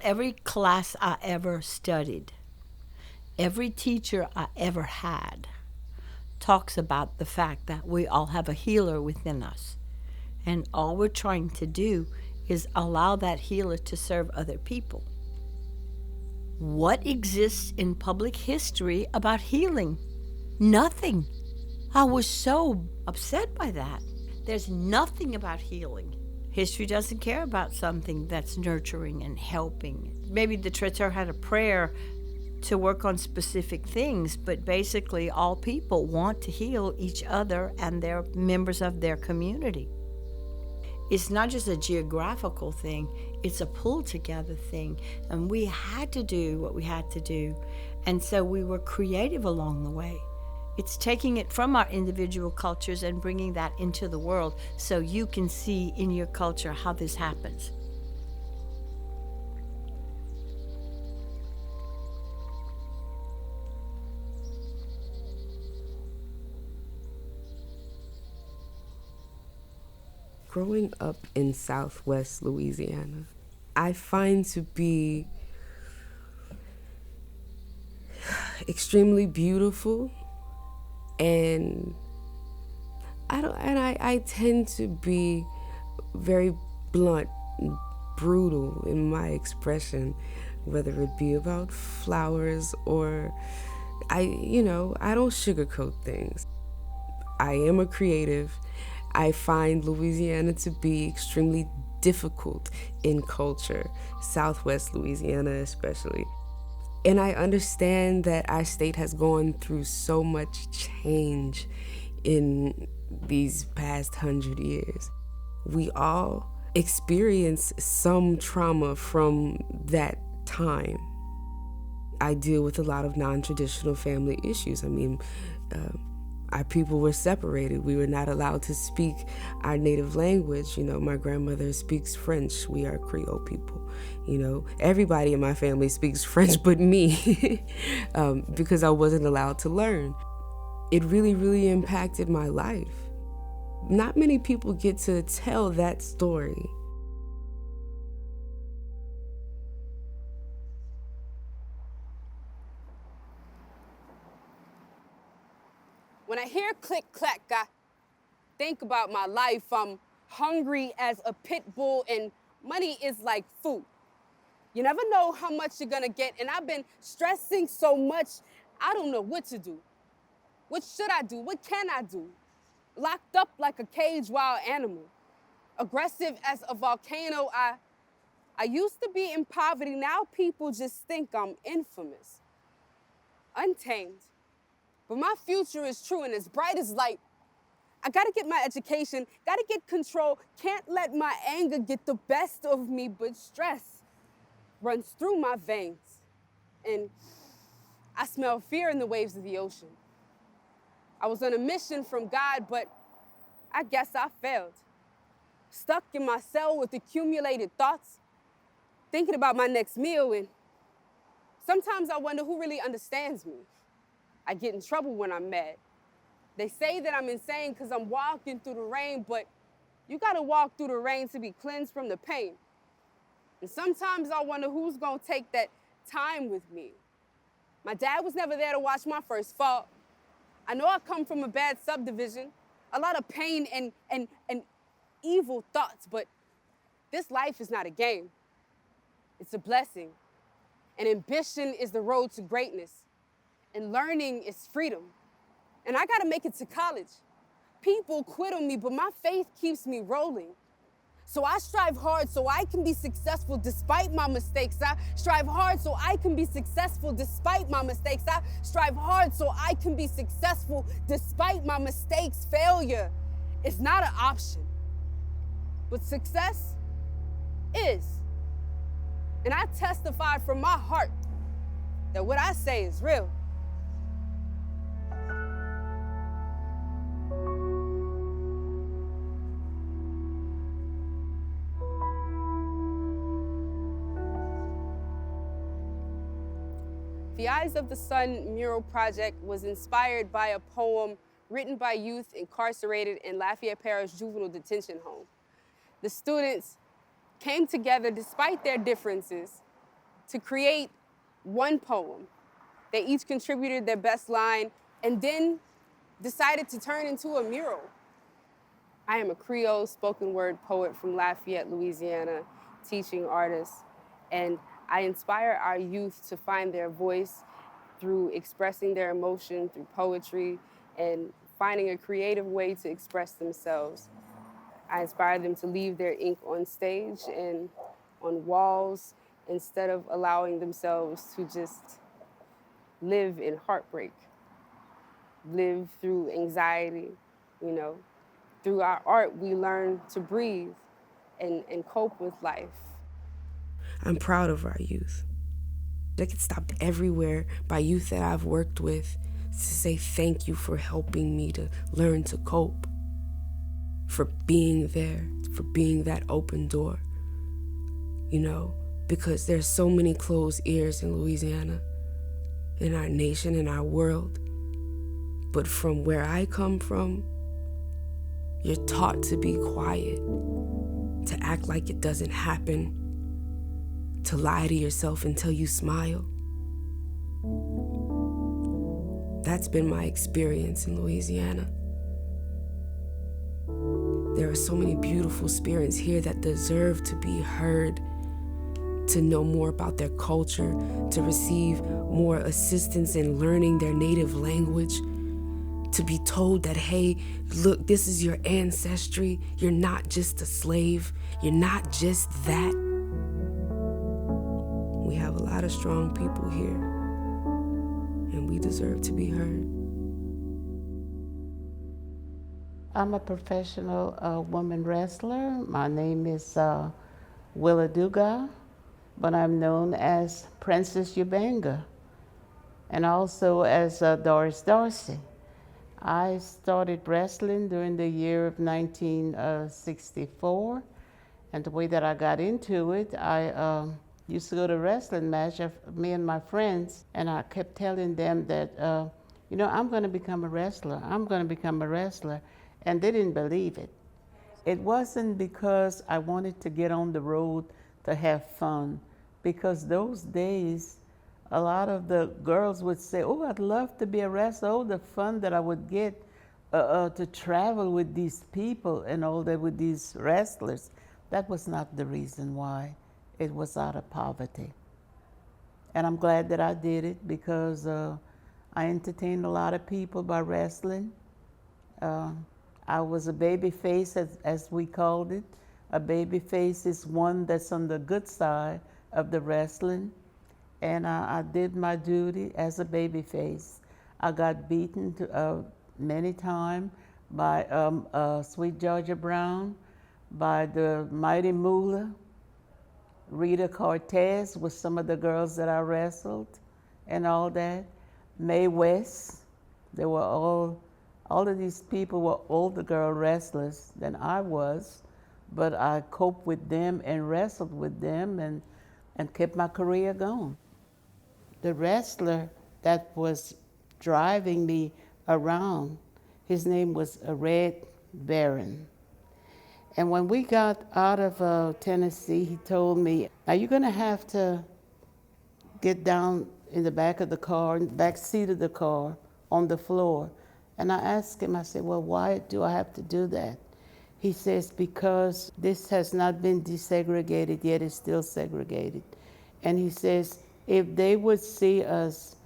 Every class I ever studied, every teacher I ever had talks about the fact that we all have a healer within us. And all we're trying to do is allow that healer to serve other people. What exists in public history about healing? Nothing. I was so upset by that. There's nothing about healing. History doesn't care about something that's nurturing and helping. Maybe the traiteur had a prayer to work on specific things, but basically all people want to heal each other and their members of their community. It's not just a geographical thing, it's a pull together thing. And we had to do what we had to do. And so we were creative along the way. It's taking it from our individual cultures and bringing that into the world so you can see in your culture how this happens. Growing up in Southwest Louisiana, I find to be extremely beautiful, and I tend to be very blunt and brutal in my expression, whether it be about flowers or I don't sugarcoat things. I am a creative. I find Louisiana to be extremely difficult in culture, Southwest Louisiana especially. And I understand that our state has gone through so much change in these past 100 years. We all experience some trauma from that time. I deal with a lot of non-traditional family issues. I mean, our people were separated. We were not allowed to speak our native language. My grandmother speaks French. We are Creole people. Everybody in my family speaks French but me because I wasn't allowed to learn. It really, really impacted my life. Not many people get to tell that story. When I hear click clack, I think about my life. I'm hungry as a pit bull and money is like food. You never know how much you're gonna get, and I've been stressing so much, I don't know what to do. What should I do? What can I do? Locked up like a caged wild animal. Aggressive as a volcano, I used to be in poverty. Now people just think I'm infamous. Untamed. But my future is true and as bright as light. I gotta get my education, gotta get control, can't let my anger get the best of me, but stress runs through my veins. And I smell fear in the waves of the ocean. I was on a mission from God, but I guess I failed. Stuck in my cell with accumulated thoughts, thinking about my next meal, and sometimes I wonder who really understands me. I get in trouble when I'm mad. They say that I'm insane because I'm walking through the rain, but you gotta walk through the rain to be cleansed from the pain. And sometimes I wonder who's gonna take that time with me. My dad was never there to watch my first fall. I know I come from a bad subdivision, a lot of pain and evil thoughts, but this life is not a game. It's a blessing. And ambition is the road to greatness. And learning is freedom. And I gotta make it to college. People quit on me, but my faith keeps me rolling. So I strive hard so I can be successful despite my mistakes. I strive hard so I can be successful despite my mistakes. I strive hard so I can be successful despite my mistakes. Failure is not an option, but success is. And I testify from my heart that what I say is real. The Eyes of the Sun mural project was inspired by a poem written by youth incarcerated in Lafayette Parish Juvenile Detention Home. The students came together despite their differences to create one poem. They each contributed their best line and then decided to turn into a mural. I am a Creole spoken word poet from Lafayette, Louisiana, teaching artist, and I inspire our youth to find their voice through expressing their emotion through poetry and finding a creative way to express themselves. I inspire them to leave their ink on stage and on walls instead of allowing themselves to just live in heartbreak, live through anxiety, you know. Through our art, we learn to breathe and cope with life. I'm proud of our youth. I get stopped everywhere by youth that I've worked with to say thank you for helping me to learn to cope, for being there, for being that open door, you know, because there's so many closed ears in Louisiana, in our nation, in our world. But from where I come from, you're taught to be quiet, to act like it doesn't happen, to lie to yourself until you smile. That's been my experience in Louisiana. There are so many beautiful spirits here that deserve to be heard, to know more about their culture, to receive more assistance in learning their native language, to be told that, hey, look, this is your ancestry. You're not just a slave. You're not just that. We have a lot of strong people here, and we deserve to be heard. I'm a professional woman wrestler. My name is Willa Dugas, but I'm known as Princess Ubanga, and also as Doris Darcy. I started wrestling during the year of 1964, and the way that I got into it, I used to go to wrestling match of me and my friends, and I kept telling them that, you know, I'm going to become a wrestler. I'm going to become a wrestler, and they didn't believe it. It wasn't because I wanted to get on the road to have fun, because those days, a lot of the girls would say, oh, I'd love to be a wrestler. Oh, the fun that I would get to travel with these people and all that with these wrestlers. That was not the reason why. It was out of poverty. And I'm glad that I did it because I entertained a lot of people by wrestling. I was a baby face, as we called it. A baby face is one that's on the good side of the wrestling. And I did my duty as a baby face. I got beaten many times by Sweet Georgia Brown, by the Mighty Moolah, Rita Cortez with some of the girls that I wrestled and all that. Mae West, they were all of these people were older girl wrestlers than I was, but I coped with them and wrestled with them and kept my career going. The wrestler that was driving me around, his name was Red Baron. And when we got out of Tennessee, he told me, now you're gonna have to get down in the back of the car, in the back seat of the car, on the floor. And I asked him, I said, well, why do I have to do that? He says, because this has not been desegregated yet, it's still segregated. And he says, if they would see us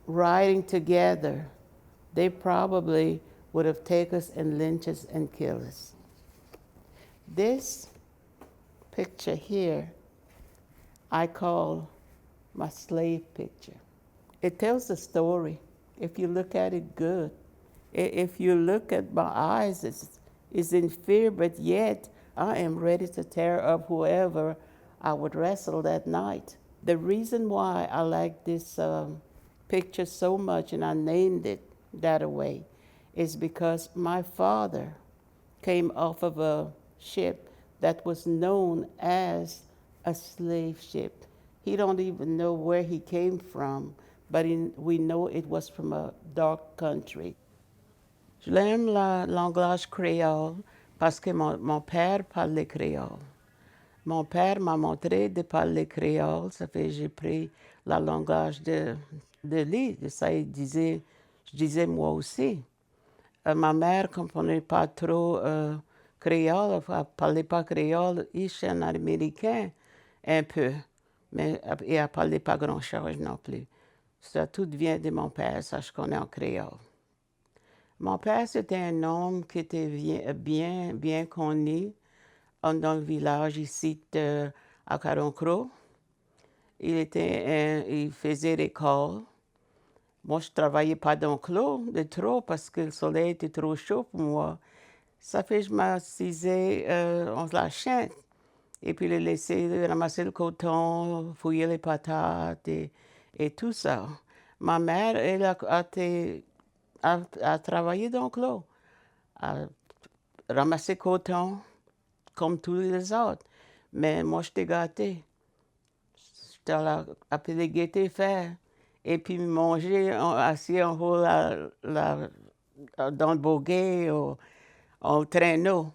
riding together, they probably would have taken us and lynched us and killed us. This picture here, I call my slave picture. It tells a story if you look at it good. If you look at my eyes, it's in fear, but yet I am ready to tear up whoever I would wrestle that night. The reason why I like this picture so much, and I named it that way, is because my father came off of a ship that was known as a slave ship. He don't even know where he came from, but we know it was from a dark country. J'aime la langage créole parce que mon père parlait créole. Mon père m'a montré de parler créole, ça fait que j'ai pris la langage de lui. Ça, je disais moi aussi. Ma mère ne comprenait pas trop créole, elle ne parlait pas créole, ici en américain, un peu. Mais et elle ne parlait pas grand-chose non plus. Ça, tout vient de mon père, ça je connais en créole. Mon père, c'était un homme qui était bien connu dans le village ici à Caroncro. Il faisait l'école. Moi, je ne travaillais pas dans l'eau de trop parce que le soleil était trop chaud pour moi. Ça fait que je m'assisais en la chaîne. Et puis, le laisser ramasser le coton, fouiller les patates et tout ça. Ma mère, elle a travaillé dans l'eau, a ramassé le coton comme tous les autres. Mais moi, j'étais gâtée. J'étais là, appelé gaieté faire. Et puis manger assis en haut dans le boguet ou au traîneau.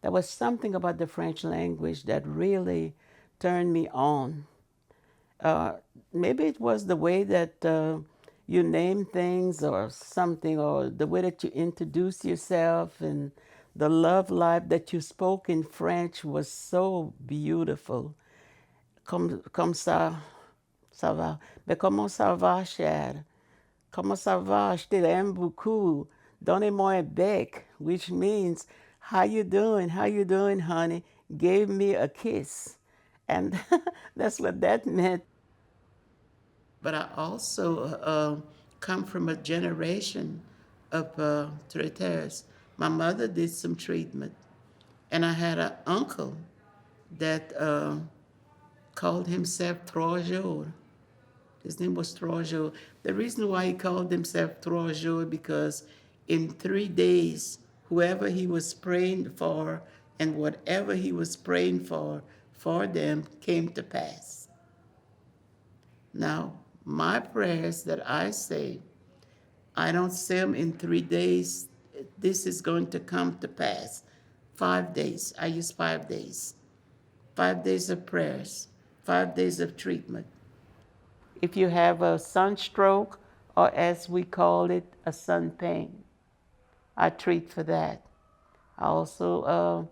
There was something about the French language that really turned me on. Maybe it was the way that you name things or something, or the way that you introduce yourself, and the love life that you spoke in French was so beautiful. Comme ça, ça va. Mais comment ça va, cher? Comment ça va? Je t'aime beaucoup. Donnez-moi un bec, which means, how you doing? How you doing, honey? Gave me a kiss. And that's what that meant. But I also come from a generation of traiteurs. My mother did some treatment. And I had an uncle that called himself Trois Jours. His name was Trois Jours. The reason why he called himself Trois Jours because in 3 days, whoever he was praying for and whatever he was praying for them came to pass. Now, my prayers that I say, I don't say them in 3 days. This is going to come to pass. 5 days. I use 5 days. 5 days of prayers. 5 days of treatment. If you have a sunstroke, or as we call it, a sun pain, I treat for that. I also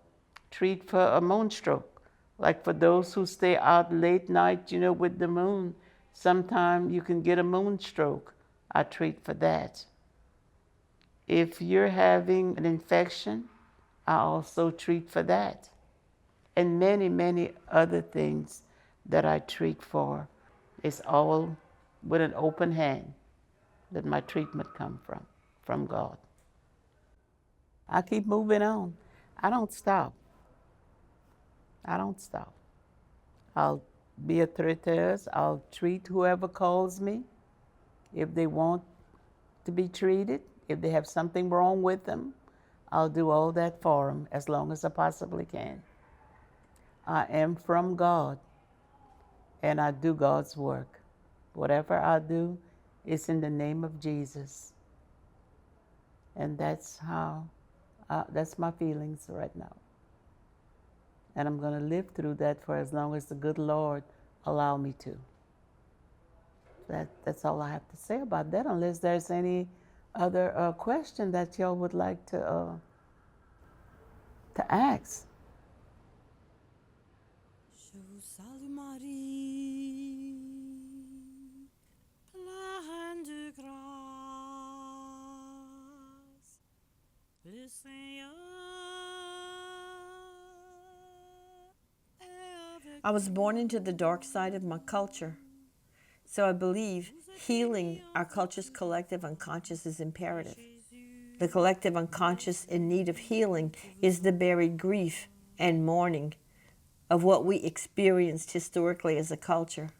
treat for a moon stroke. Like for those who stay out late night, with the moon, sometimes you can get a moon stroke. I treat for that. If you're having an infection, I also treat for that. And many, many other things that I treat for. It's all with an open hand that my treatment come from God. I keep moving on. I don't stop. I'll be a traiteuse. I'll treat whoever calls me. If they want to be treated, if they have something wrong with them, I'll do all that for them as long as I possibly can. I am from God, and I do God's work. Whatever I do is in the name of Jesus. And that's my feelings right now. And I'm going to live through that for as long as the good Lord allow me to. That's all I have to say about that, unless there's any other question that y'all would like to ask. Je vous salue Marie, pleine de grâce, le Seigneur. I was born into the dark side of my culture, so I believe healing our culture's collective unconscious is imperative. The collective unconscious in need of healing is the buried grief and mourning of what we experienced historically as a culture.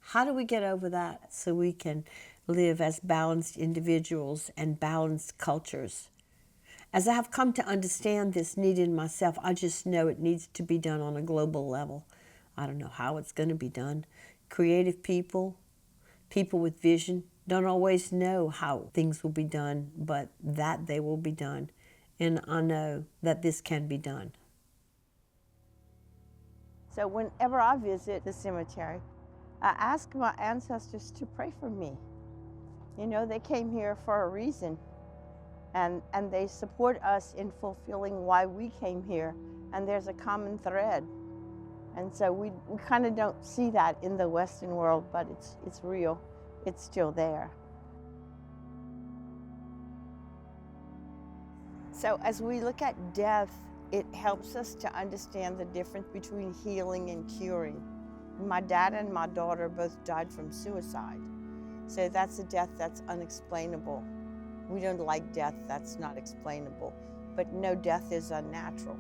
How do we get over that so we can live as balanced individuals and balanced cultures? As I have come to understand this need in myself, I just know it needs to be done on a global level. I don't know how it's going to be done. Creative people with vision, don't always know how things will be done, but that they will be done. And I know that this can be done. So whenever I visit the cemetery, I ask my ancestors to pray for me. You know, they came here for a reason, and they support us in fulfilling why we came here, and there's a common thread. And so we kind of don't see that in the Western world, but it's real. It's still there. So as we look at death, it helps us to understand the difference between healing and curing. My dad and my daughter both died from suicide. So that's a death that's unexplainable. We don't like death that's not explainable, but no death is unnatural.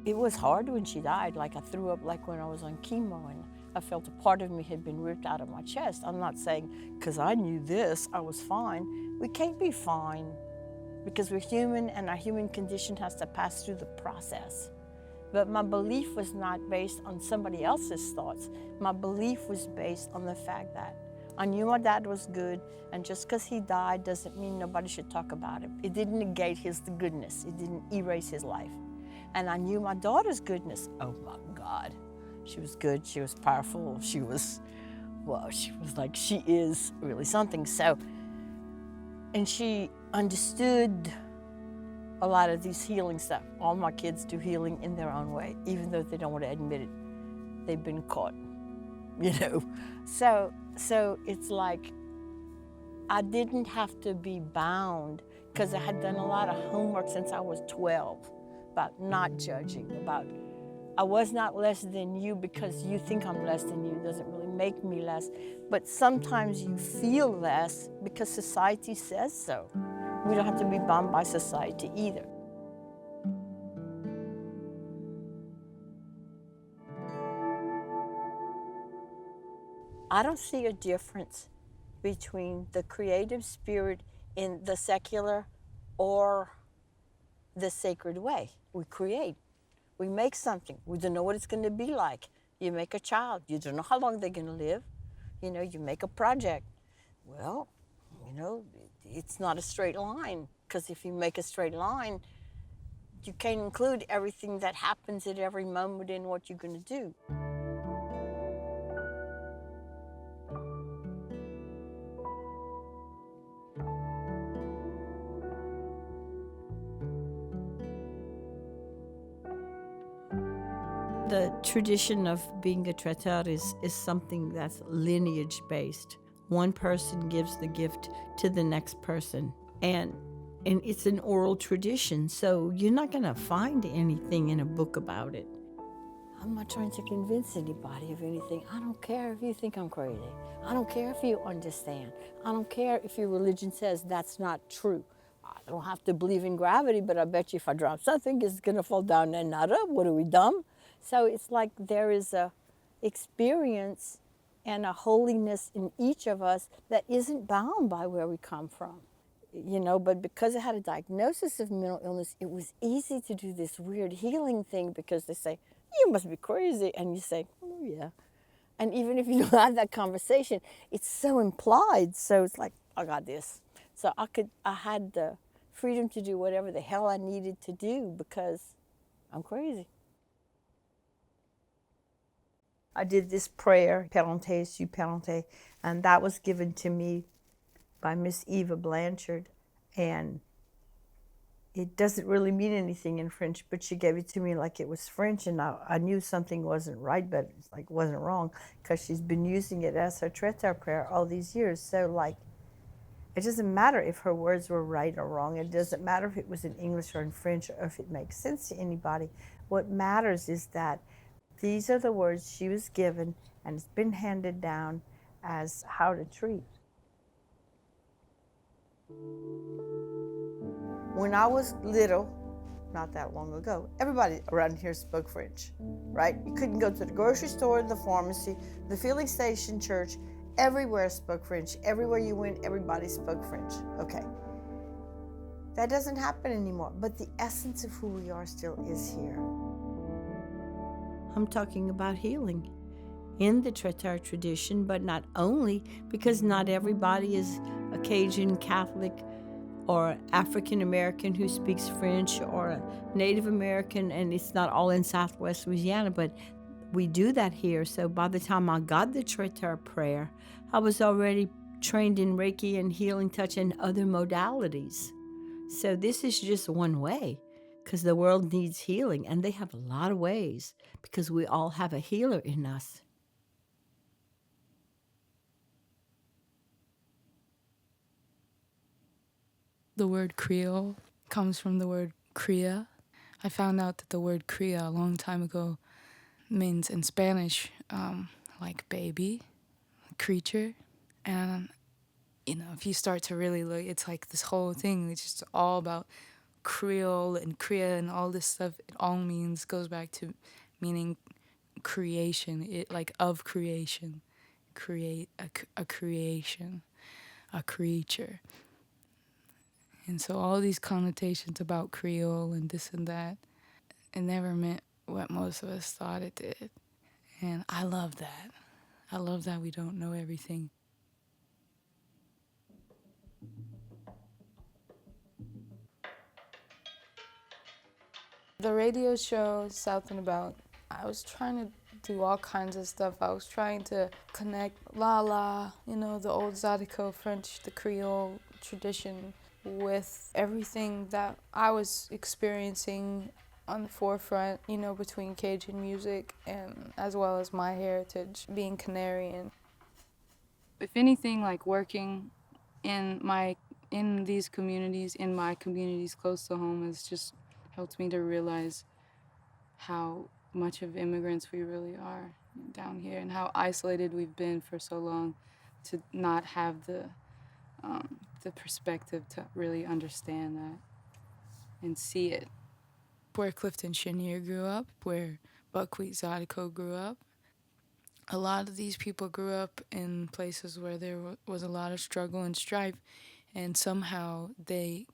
It was hard when she died. Like, I threw up like when I was on chemo, and I felt a part of me had been ripped out of my chest. I'm not saying because I knew this, I was fine. We can't be fine because we're human, and our human condition has to pass through the process. But my belief was not based on somebody else's thoughts. My belief was based on the fact that I knew my dad was good, and just because he died doesn't mean nobody should talk about him. It didn't negate his goodness. It didn't erase his life. And I knew my daughter's goodness. Oh my God. She was good, she was powerful, she was like, she is really something. So, and she understood a lot of these healing stuff. All my kids do healing in their own way, even though they don't want to admit it. They've been caught, you know. So it's like, I didn't have to be bound because I had done a lot of homework since I was 12 about not judging, about I was not less than you because you think I'm less than you. It doesn't really make me less. But sometimes you feel less because society says so. We don't have to be bound by society either. I don't see a difference between the creative spirit in the secular or the sacred way. We create. We make something. We don't know what it's going to be like. You make a child. You don't know how long they're going to live. You know, you make a project. Well, you know, it's not a straight line, because if you make a straight line, you can't include everything that happens at every moment in what you're going to do. The tradition of being a traiteur is something that's lineage-based. One person gives the gift to the next person, and it's an oral tradition, so you're not going to find anything in a book about it. I'm not trying to convince anybody of anything. I don't care if you think I'm crazy. I don't care if you understand. I don't care if your religion says that's not true. I don't have to believe in gravity, but I bet you if I drop something, it's going to fall down and not up. What are we, dumb? So it's like there is a experience and a holiness in each of us that isn't bound by where we come from. You know, but because I had a diagnosis of mental illness, it was easy to do this weird healing thing, because they say, you must be crazy. And you say, oh yeah. And even if you don't have that conversation, it's so implied. So it's like, I got this. So I had the freedom to do whatever the hell I needed to do because I'm crazy. I did this prayer, Parenté su Parenté, and that was given to me by Miss Eva Blanchard. And it doesn't really mean anything in French, but she gave it to me like it was French, and I knew something wasn't right, but it's like wasn't wrong, because she's been using it as her traiteur prayer all these years. So like, it doesn't matter if her words were right or wrong. It doesn't matter if it was in English or in French, or if it makes sense to anybody. What matters is that these are the words she was given, and it's been handed down as how to treat. When I was little, not that long ago, everybody around here spoke French, right? You couldn't go to the grocery store, the pharmacy, the filling station, church, everywhere spoke French. Everywhere you went, everybody spoke French. Okay. That doesn't happen anymore, but the essence of who we are still is here. I'm talking about healing in the traiteur tradition, but not only, because not everybody is a Cajun Catholic or African American who speaks French, or a Native American, and it's not all in Southwest Louisiana, but we do that here. So by the time I got the Traiteur prayer, I was already trained in Reiki and healing touch and other modalities. So this is just one way, because the world needs healing, and they have a lot of ways, because we all have a healer in us. The word Creole comes from the word cria. I found out that the word cria a long time ago means in Spanish like baby, creature. And, you know, if you start to really look, it's like this whole thing. It's just all about Creole and cria and all this stuff. It all goes back to meaning creation, it like of creation, create a creation, a creature. And so all these connotations about Creole and this and that, it never meant what most of us thought it did. And I love that. I love that we don't know everything. The radio show, South and About, I was trying to do all kinds of stuff. I was trying to connect la la, you know, the old Zydeco French, the Creole tradition, with everything that I was experiencing on the forefront, you know, between Cajun music and as well as my heritage, being Canarian. If anything, like working in these communities, in my communities close to home, has just helped me to realize how much of immigrants we really are down here and how isolated we've been for so long, to not have the perspective to really understand that and see it. Where Clifton Chenier grew up, where Buckwheat Zydeco grew up, a lot of these people grew up in places where there was a lot of struggle and strife, and somehow they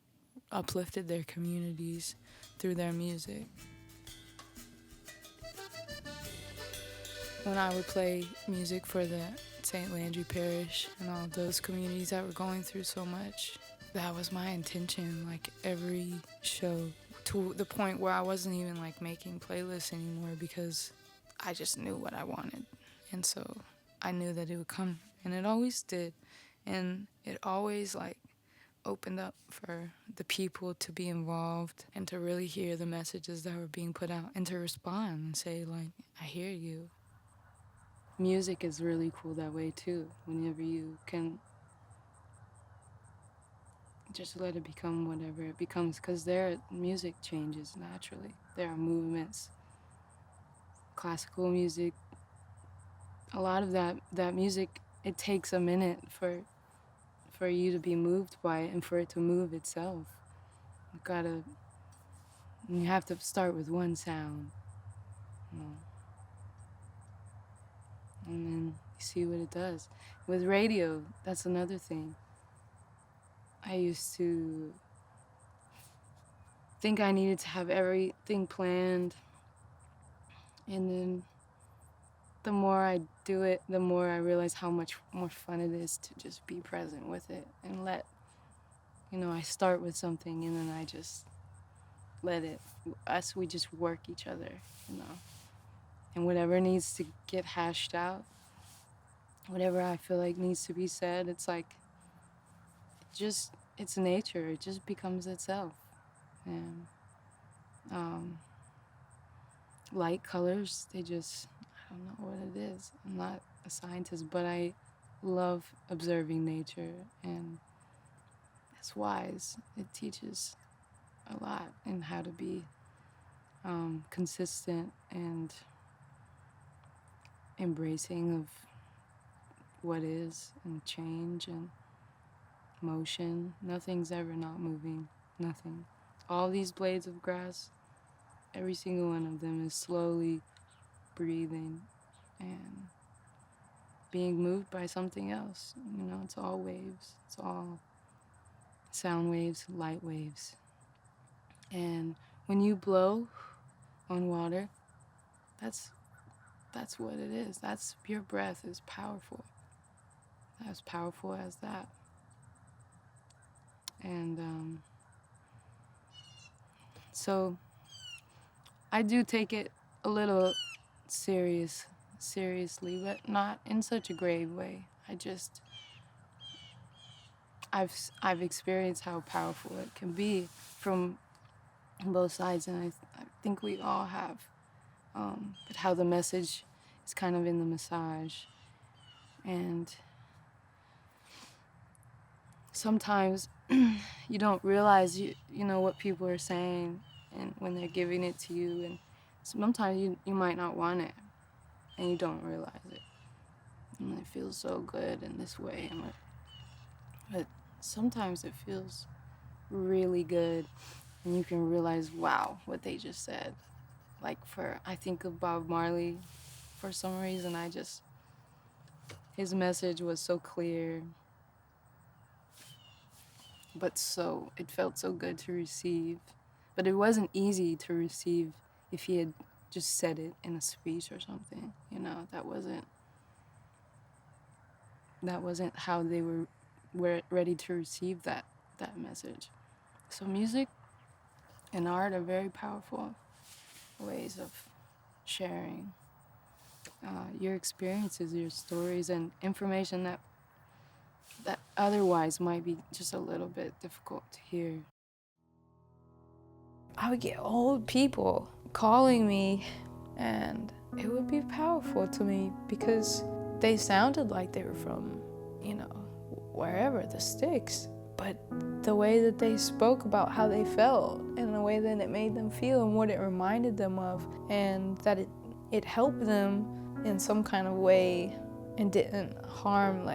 uplifted their communities through their music. When I would play music for the St. Landry Parish and all those communities that were going through so much, that was my intention, like every show, to the point where I wasn't even like making playlists anymore, because I just knew what I wanted. And so I knew that it would come, and it always did. And it always like opened up for the people to be involved and to really hear the messages that were being put out and to respond and say like, I hear you. Music is really cool that way too, whenever you can just let it become whatever it becomes, because their music changes naturally. There are movements, classical music, a lot of that music, it takes a minute for you to be moved by it and for it to move itself. You have to start with one sound, you know, and then you see what it does. With radio, that's another thing. I used to think I needed to have everything planned, and then the more I do it, the more I realize how much more fun it is to just be present with it and let, you know, I start with something and then I just let it, we just work each other, you know. And whatever needs to get hashed out, whatever I feel like needs to be said, it's like, it's nature, it just becomes itself. And light colors, I don't know what it is. I'm not a scientist, but I love observing nature, and it's wise. It teaches a lot in how to be consistent and embracing of what is, and change and motion. Nothing's ever not moving, nothing. All these blades of grass, every single one of them is slowly breathing and being moved by something else. You know, it's all waves. It's all sound waves, light waves. And when you blow on water, that's what it is. That's, your breath is powerful. As powerful as that. And so I do take it a little seriously, but not in such a grave way. I've experienced how powerful it can be from both sides, and I think we all have. But how the message is kind of in the massage, and sometimes you don't realize you know what people are saying, and when they're giving it to you, and sometimes you might not want it, and you don't realize it, and it feels so good in this way, but sometimes it feels really good, and you can realize, wow, what they just said. Like I think of Bob Marley, for some reason, his message was so clear, but it felt so good to receive. But it wasn't easy to receive if he had just said it in a speech or something, that wasn't how they were ready to receive that message. So music and art are very powerful ways of sharing your experiences, your stories, and information that otherwise might be just a little bit difficult to hear. I would get old people calling me, and it would be powerful to me because they sounded like they were from, wherever, the sticks. But the way that they spoke about how they felt and the way that it made them feel and what it reminded them of, and that it helped them in some kind of way and didn't harm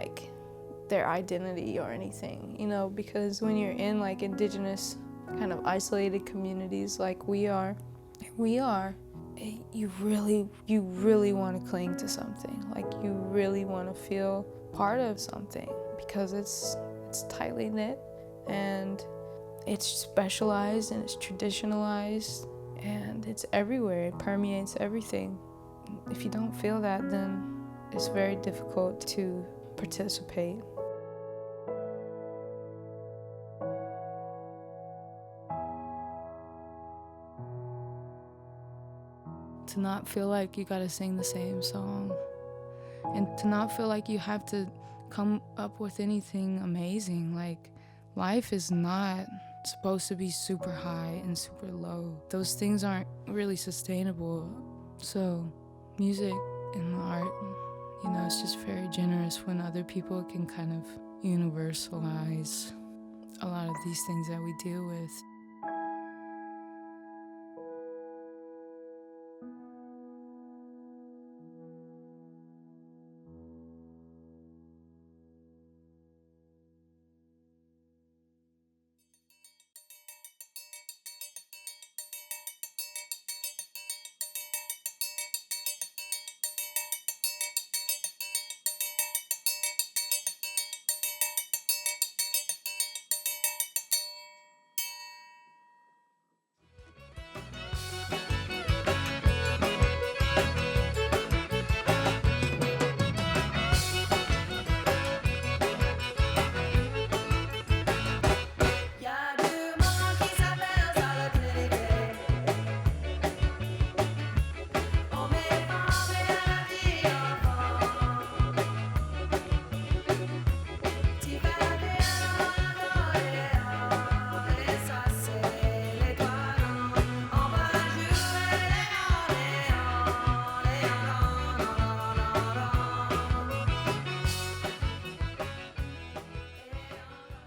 their identity or anything, because when you're in indigenous kind of isolated communities like we are, you really want to cling to something. You really want to feel part of something because it's tightly knit and it's specialized and it's traditionalized and it's everywhere. It permeates everything. If you don't feel that, then it's very difficult to participate. To not feel like you gotta sing the same song, and to not feel like you have to come up with anything amazing. Life is not supposed to be super high and super low. Those things aren't really sustainable. So music and art, it's just very generous when other people can kind of universalize a lot of these things that we deal with.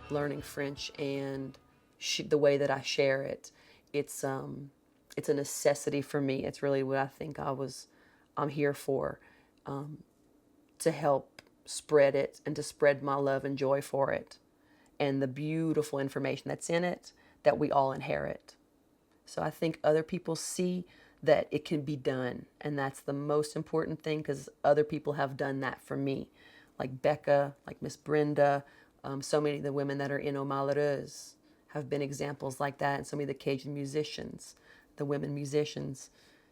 Learning French and the way that I share it, it's a necessity for me. It's really what I think I'm here for, to help spread it and to spread my love and joy for it and the beautiful information that's in it that we all inherit. So I think other people see that it can be done, and that's the most important thing, because other people have done that for me, like Becca, like Miss Brenda. So many of the women that are in Aux Malheureuses have been examples like that, and so many of the Cajun musicians, the women musicians.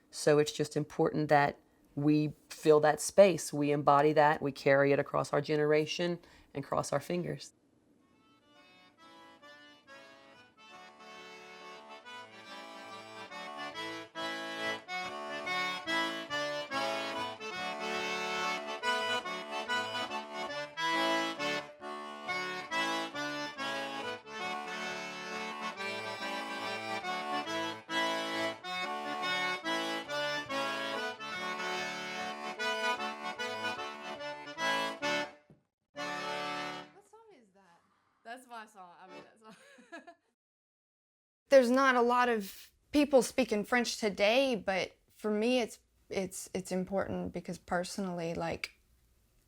So it's just important that we fill that space, we embody that, we carry it across our generation and cross our fingers. my song. I made that song. There's not a lot of people speaking French today, but for me it's important because personally, like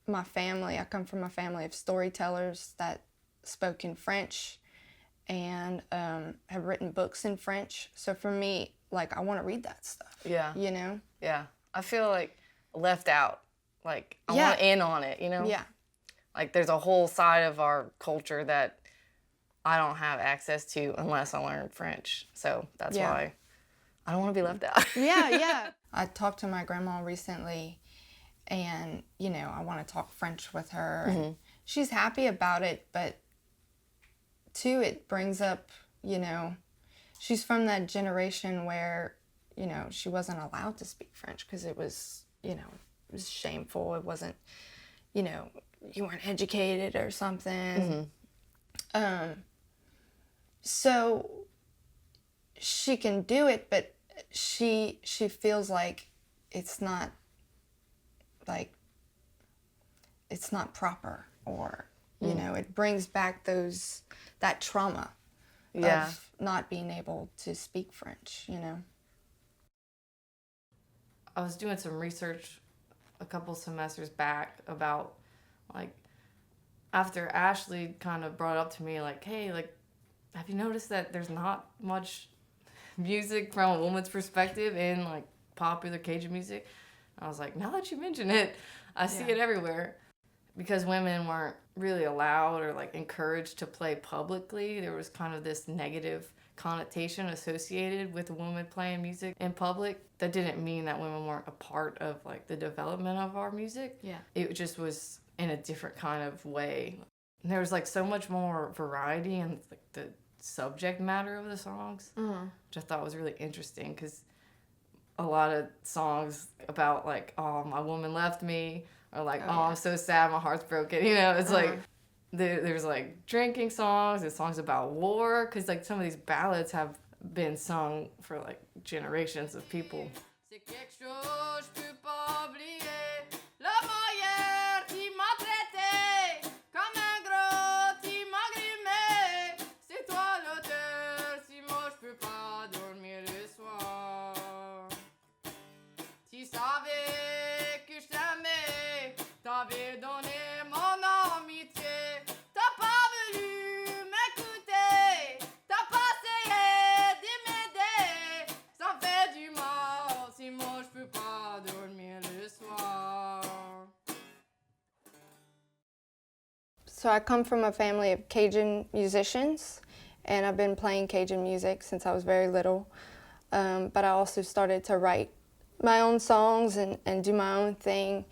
my family, I come from a family of storytellers that spoke in French and have written books in French. So for me, like I want to read that stuff. Yeah. You know? Yeah. I feel like left out. Like I want in on it, you know? Yeah. Like there's a whole side of our culture that I don't have access to unless I learn French. So that's why I don't want to be left out. Yeah. I talked to my grandma recently and, you know, I want to talk French with her. Mm-hmm. She's happy about it, but too, it brings up, you know, she's from that generation where, you know, she wasn't allowed to speak French because it was, you know, it was shameful. It wasn't, you know, you weren't educated or something. Mm-hmm. So she can do it, but she feels like it's not proper, or you know, it brings back that trauma of not being able to speak French, you know. I was doing some research a couple semesters back about, like, after Ashlee kind of brought up to me, like, hey, like, have you noticed that there's not much music from a woman's perspective in, like, popular Cajun music? I was like, now that you mention it, I see it everywhere. Because women weren't really allowed or, like, encouraged to play publicly, there was kind of this negative connotation associated with a woman playing music in public. That didn't mean that women weren't a part of, like, the development of our music. Yeah. It just was in a different kind of way. And there was, like, so much more variety in, like, the subject matter of the songs, which I thought was really interesting, because a lot of songs about, like, oh, my woman left me, or like, I'm so sad, my heart's broken, you know, it's like, there's like drinking songs and songs about war, because like some of these ballads have been sung for like generations of people. So I come from a family of Cajun musicians, and I've been playing Cajun music since I was very little. But I also started to write my own songs and do my own thing.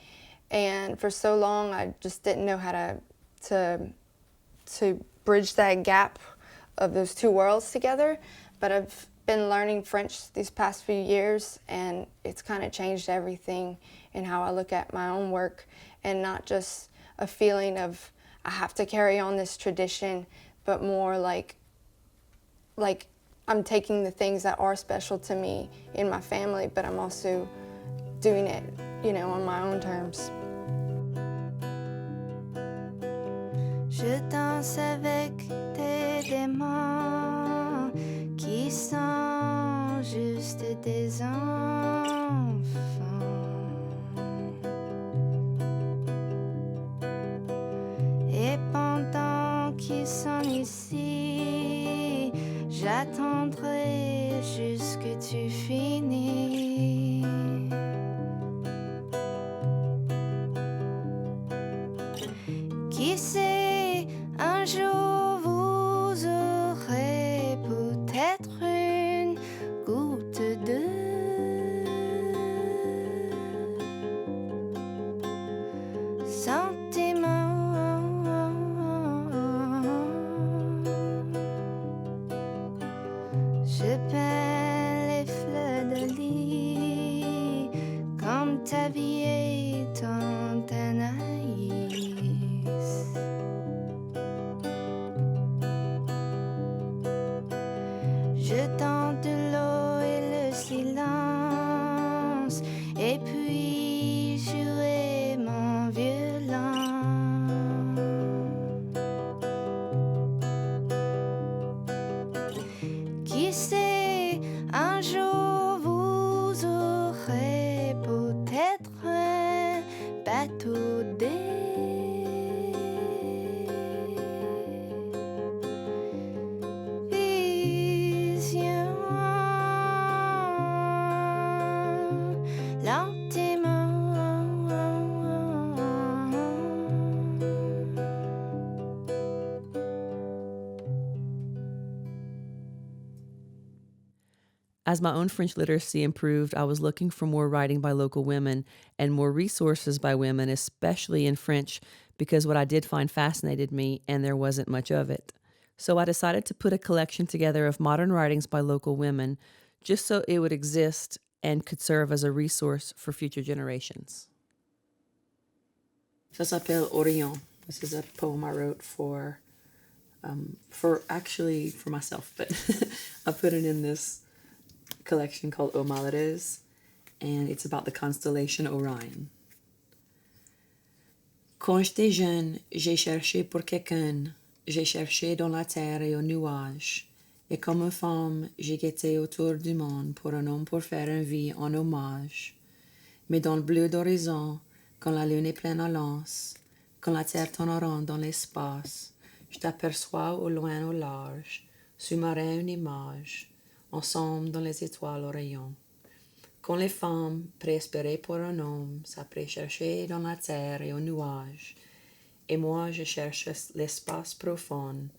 And for so long, I just didn't know how to bridge that gap of those two worlds together. But I've been learning French these past few years, and it's kind of changed everything in how I look at my own work, and not just a feeling of I have to carry on this tradition, but more like I'm taking the things that are special to me in my family, but I'm also doing it, you know, on my own terms. Je danse avec tes démons qui sont juste des enfants. Et pendant qu'ils sont ici, j'attendrai jusque tu finis. Qui sait, un jour vous aurez peut-être une goutte de sentiment. Je peins les fleurs de lis comme ta vie est ton Anaïs. Je tente l'eau et le silence, et puis jouer mon violon. bateau des visions lentement. As my own French literacy improved, I was looking for more writing by local women and more resources by women, especially in French, because what I did find fascinated me and there wasn't much of it. So I decided to put a collection together of modern writings by local women, just so it would exist and could serve as a resource for future generations. Ça s'appelle Orient. This is a poem I wrote for myself, but I put it in this collection called Aux Malades, and it's about the constellation Orion. Quand j'étais jeune, j'ai cherché pour quelqu'un, j'ai cherché dans la terre et aux nuages, et comme une femme, j'ai guetté autour du monde pour un homme pour faire une vie en hommage. Mais dans le bleu d'horizon, quand la lune est pleine en lance, quand la terre tourne en rond dans l'espace, je t'aperçois au loin au large, sous-marin une image, ensemble dans les étoiles au rayon. Quand les femmes, préespérées pour un homme, s'apprêtent chercher dans la terre et aux nuages, et moi je cherche l'espace profond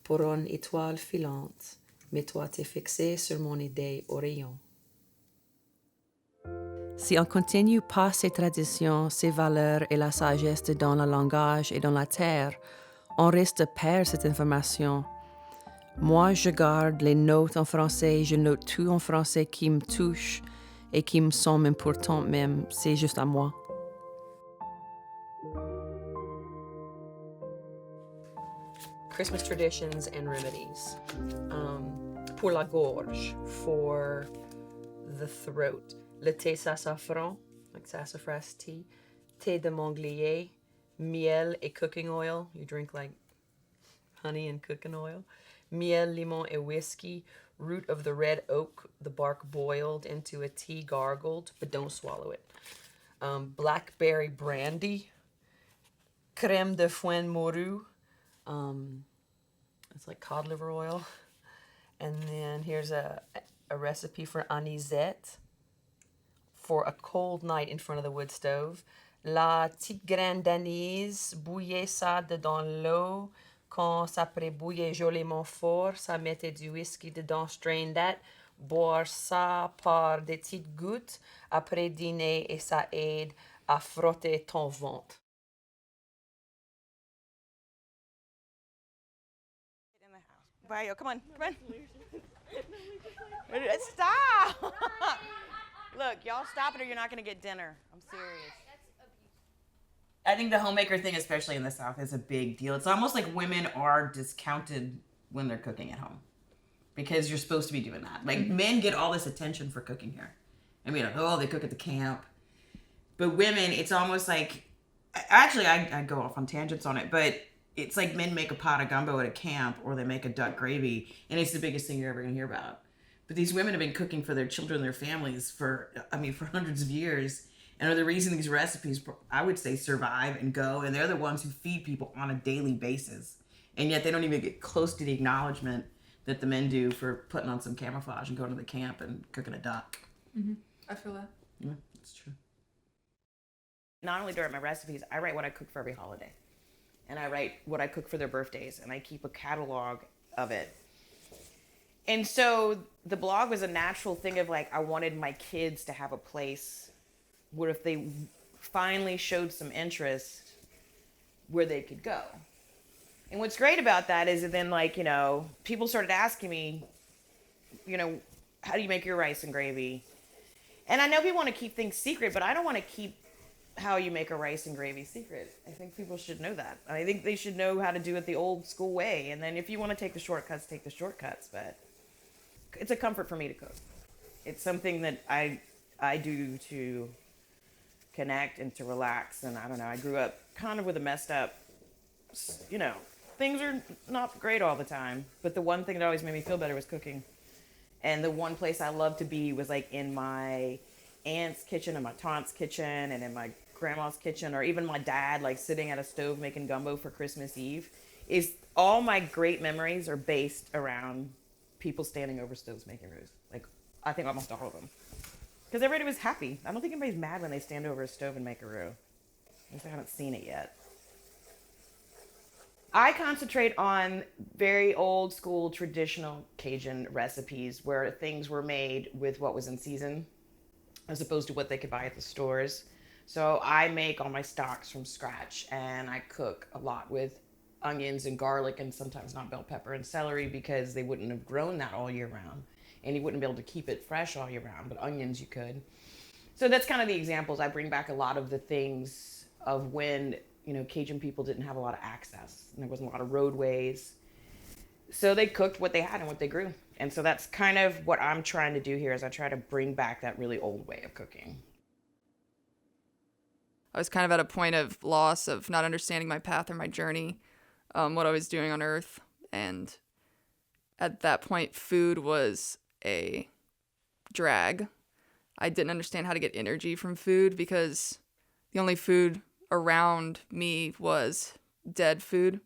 pour une étoile filante, mais toi t'es fixé sur mon idée au rayon. Si on continue pas ces traditions, ces valeurs et la sagesse dans le langage et dans la terre, on risque de perdre cette information. Moi, je garde les notes en français, je note tout en français qui me touche et qui me semble important même, c'est juste à moi. Christmas traditions and remedies. Pour la gorge, for the throat. Le thé sassafras, like sassafras tea. Thé de manglier, miel et cooking oil. You drink like honey and cooking oil. Miel, limon, et whiskey. Root of the red oak, the bark boiled into a tea gargled, but don't swallow it. Blackberry brandy. Crème de foin morue. It's like cod liver oil. And then here's a recipe for anisette for a cold night in front of the wood stove. La petite graine d'anis, bouillez ça dedans l'eau. Quand ça prébouille joliment fort, ça mettez du whisky dedans, strain that. Boire ça par des petites gouttes après dîner et ça aide à frotter ton ventre. Mario, come on. Stop! Look, y'all stop it or you're not going to get dinner. I'm serious. I think the homemaker thing, especially in the South, is a big deal. It's almost like women are discounted when they're cooking at home because you're supposed to be doing that. Like, men get all this attention for cooking here. I mean, oh, they cook at the camp. But women, it's almost like, actually, I go off on tangents on it, but it's like men make a pot of gumbo at a camp or they make a duck gravy, and it's the biggest thing you're ever going to hear about. But these women have been cooking for their children, their families for hundreds of years, and are the reason these recipes, I would say, survive and go, and they're the ones who feed people on a daily basis. And yet they don't even get close to the acknowledgement that the men do for putting on some camouflage and going to the camp and cooking a duck. Mm-hmm. I feel that. Yeah, that's true. Not only do I write my recipes, I write what I cook for every holiday. And I write what I cook for their birthdays, and I keep a catalog of it. And so the blog was a natural thing of like, I wanted my kids to have a place where if they finally showed some interest, where they could go. And what's great about that is that then, like, you know, people started asking me, you know, how do you make your rice and gravy? And I know people want to keep things secret, but I don't want to keep how you make a rice and gravy secret. I think people should know that. I think they should know how to do it the old school way. And then if you want to take the shortcuts, take the shortcuts. But it's a comfort for me to cook. It's something that I do to connect and to relax. And I don't know, I grew up kind of with a messed up, you know, things are not great all the time, but the one thing that always made me feel better was cooking. And the one place I loved to be was like in my aunt's kitchen and my taunt's kitchen and in my grandma's kitchen, or even my dad, like sitting at a stove making gumbo for Christmas Eve, is all my great memories are based around people standing over stoves making roux. Like, I think almost all of them. Because everybody was happy. I don't think anybody's mad when they stand over a stove and make a roux. At least I haven't seen it yet. I concentrate on very old school traditional Cajun recipes where things were made with what was in season as opposed to what they could buy at the stores. So I make all my stocks from scratch, and I cook a lot with onions and garlic and sometimes not bell pepper and celery because they wouldn't have grown that all year round, and you wouldn't be able to keep it fresh all year round, but onions you could. So that's kind of the examples. I bring back a lot of the things of when, you know, Cajun people didn't have a lot of access and there wasn't a lot of roadways. So they cooked what they had and what they grew. And so that's kind of what I'm trying to do here, is I try to bring back that really old way of cooking. I was kind of at a point of loss, of not understanding my path or my journey, what I was doing on Earth. And at that point, food was a drag. I didn't understand how to get energy from food because the only food around me was dead food,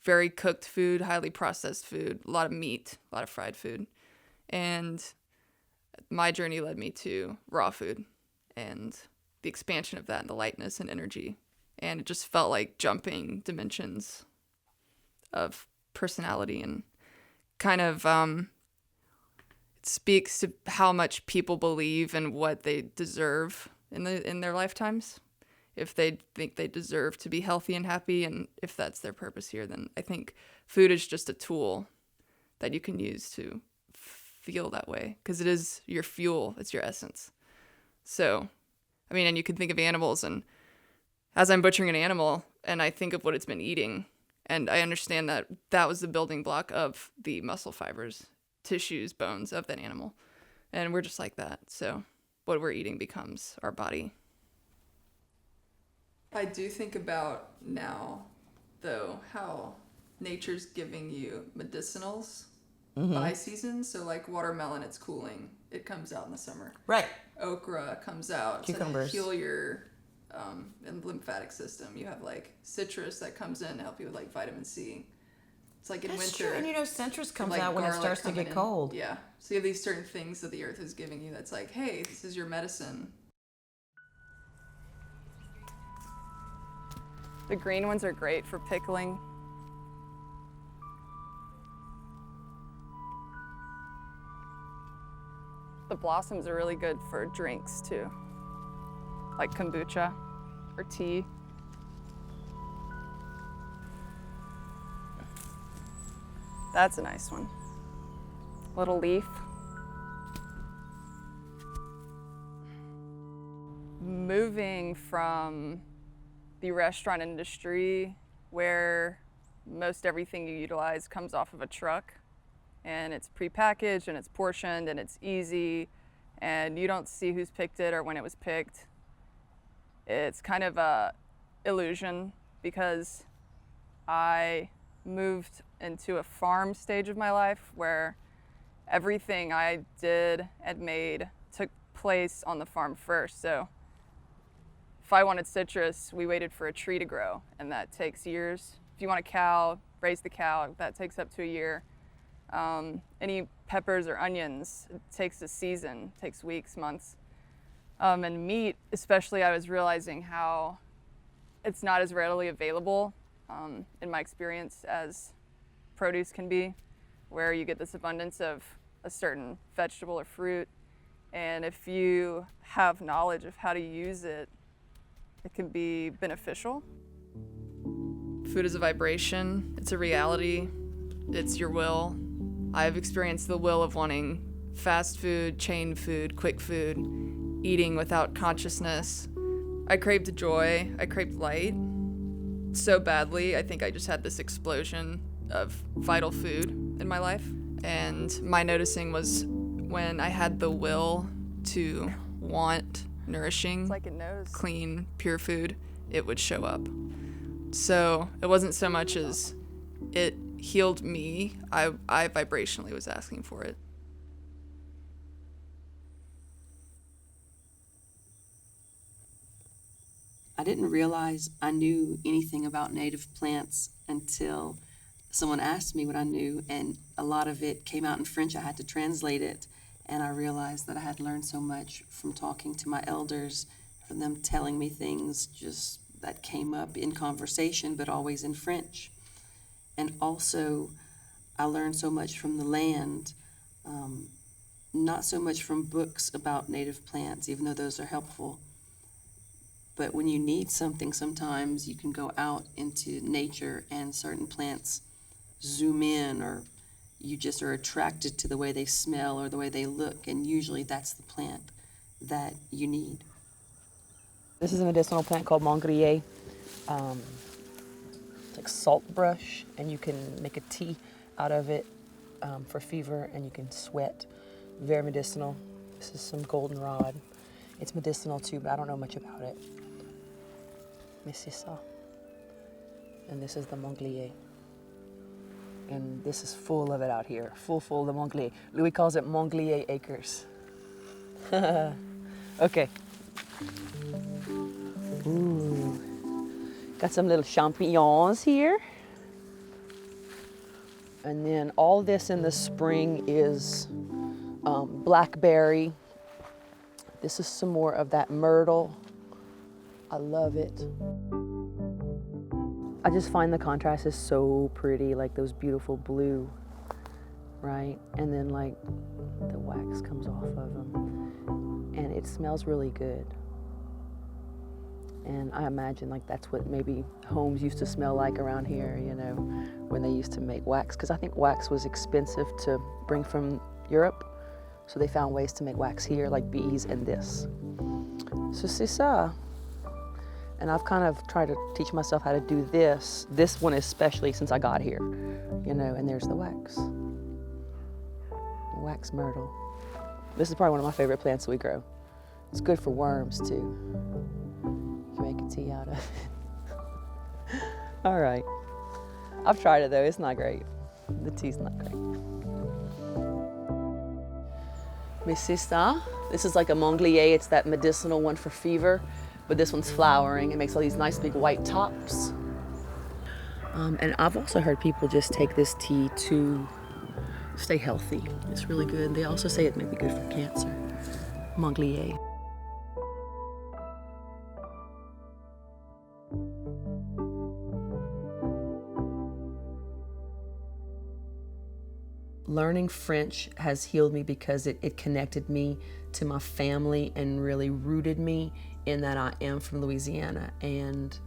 very cooked food, highly processed food, a lot of meat, a lot of fried food. And my journey led me to raw food and the expansion of that and the lightness and energy. And it just felt like jumping dimensions of personality, and kind of it speaks to how much people believe in what they deserve in their lifetimes. If they think they deserve to be healthy and happy, and if that's their purpose here, then I think food is just a tool that you can use to feel that way, because it is your fuel, it's your essence. So, I mean, and you can think of animals, and as I'm butchering an animal and I think of what it's been eating, and I understand that that was the building block of the muscle fibers, tissues, bones of that animal. And we're just like that. So what we're eating becomes our body. I do think about now, though, how nature's giving you medicinals by season. So like watermelon, it's cooling. It comes out in the summer. Right. Okra comes out Cucumbers. to heal your and lymphatic system. You have like citrus that comes in to help you with like vitamin C. It's like in That's winter. true. And you know, citrus comes like out when it garlic starts to coming get in. cold. Yeah. So you have these certain things that the earth is giving you that's like, hey, this is your medicine. The green ones are great for pickling. The blossoms are really good for drinks too, like kombucha or tea. That's a nice one. Little leaf. Moving from the restaurant industry, where most everything you utilize comes off of a truck, and it's prepackaged and it's portioned and it's easy, and you don't see who's picked it or when it was picked. It's kind of a illusion, because I moved into a farm stage of my life where everything I did and made took place on the farm first. So if I wanted citrus, we waited for a tree to grow, and that takes years. If you want a cow, raise the cow, that takes up to a year. Any peppers or onions, it takes a season, takes weeks, months. And meat, especially, I was realizing how it's not as readily available, in my experience, as produce can be, where you get this abundance of a certain vegetable or fruit. And if you have knowledge of how to use it, it can be beneficial. Food is a vibration, it's a reality, it's your will. I've experienced the will of wanting fast food, chain food, quick food, eating without consciousness. I craved joy, I craved light so badly. I think I just had this explosion of vital food in my life. And my noticing was when I had the will to want nourishing, like it knows, clean, pure food, it would show up. So it wasn't so much as it healed me, I vibrationally was asking for it. I didn't realize I knew anything about native plants until someone asked me what I knew, and a lot of it came out in French. I had to translate it, and I realized that I had learned so much from talking to my elders, from them telling me things just that came up in conversation, but always in French. And also, I learned so much from the land, not so much from books about native plants, even though those are helpful. But when you need something, sometimes you can go out into nature and certain plants zoom in, or you just are attracted to the way they smell or the way they look, and usually that's the plant that you need. This is a medicinal plant called Mongrier. It's like salt brush, and you can make a tea out of it for fever, and you can sweat. Very medicinal. This is some goldenrod. It's medicinal too, but I don't know much about it. Mais c'est ça. And this is the Monglier. And this is full of it out here. Full of the Monglier. Louis calls it Monglier acres. Okay. Ooh. Got some little champignons here. And then all this in the spring is blackberry. This is some more of that myrtle. I love it. I just find the contrast is so pretty, like those beautiful blue, right? And then like the wax comes off of them, and it smells really good. And I imagine like that's what maybe homes used to smell like around here, you know, when they used to make wax, because I think wax was expensive to bring from Europe, so they found ways to make wax here, like bees and this. So c'est ça. And I've kind of tried to teach myself how to do this one especially since I got here, you know, and there's the wax. Wax myrtle. This is probably one of my favorite plants that we grow. It's good for worms too. You can make a tea out of it. All right. I've tried it though, it's not great. The tea's not great. Mais c'est ça. This is like a Monglier, it's that medicinal one for fever. But this one's flowering. It makes all these nice big white tops. And I've also heard people just take this tea to stay healthy. It's really good. They also say it may be good for cancer. Monglier. Learning French has healed me because it connected me to my family and really rooted me in that I am from Louisiana, and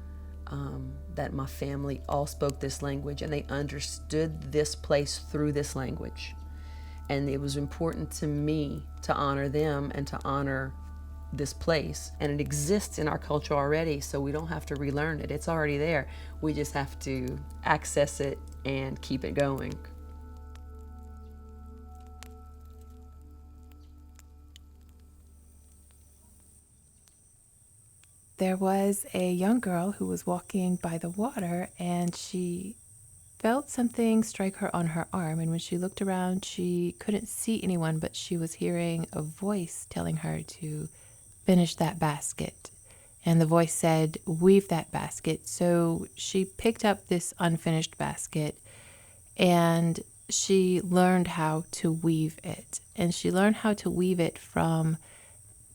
that my family all spoke this language and they understood this place through this language. And it was important to me to honor them and to honor this place. And it exists in our culture already, so we don't have to relearn it. It's already there. We just have to access it and keep it going. There was a young girl who was walking by the water, and she felt something strike her on her arm. And when she looked around, she couldn't see anyone, but she was hearing a voice telling her to finish that basket. And the voice said, weave that basket. So she picked up this unfinished basket and she learned how to weave it. And she learned how to weave it from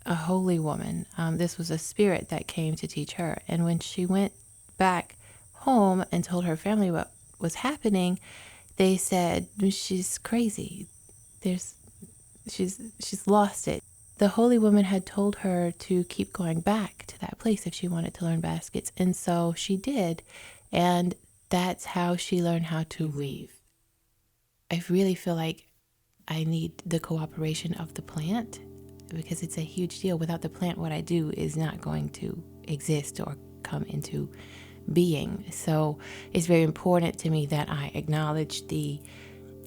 a holy woman. This was a spirit that came to teach her. And when she went back home and told her family what was happening, they said, she's crazy. She's lost it. The holy woman had told her to keep going back to that place if she wanted to learn baskets. And so she did. And that's how she learned how to weave. I really feel like I need the cooperation of the plant, because it's a huge deal. Without the plant, what I do is not going to exist or come into being. So it's very important to me that I acknowledge the,